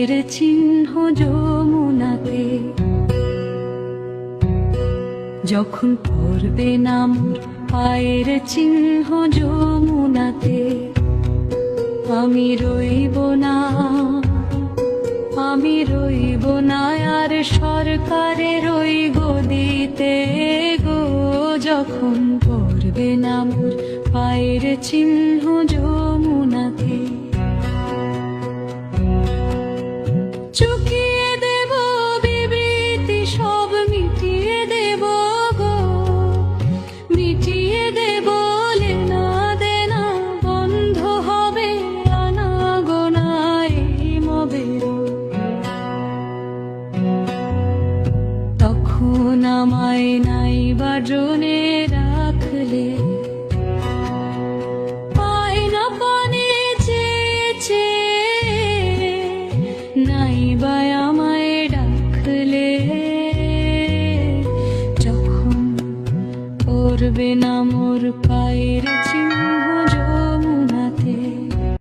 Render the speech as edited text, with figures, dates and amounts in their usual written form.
পায়ের চিহ্ন যমুনাতে। যখন পড়বে না মোর পায়ের চিহ্ন যমুনাতে, আমি রইব না, আমি রইব না আর সরকারের ওই গদিতে গো। যখন পড়বে না মোর পায়ের চিহ্ন যমুনাতে, চুকিয়ে দেব বিবৃতি সব মিটিয়ে দেব গো, মিটিয়ে দেব লেনা দেনা, বন্ধ হবে আনাগোনা এই মবের। তখন আমায় নাই বা ড্রোনে রাখলে, পায় না পানে চেয়েছে, নাই বা আমায় ডাকলে। যখন পড়বে না মোর পায়ের চিহ্ন যমুনাতে।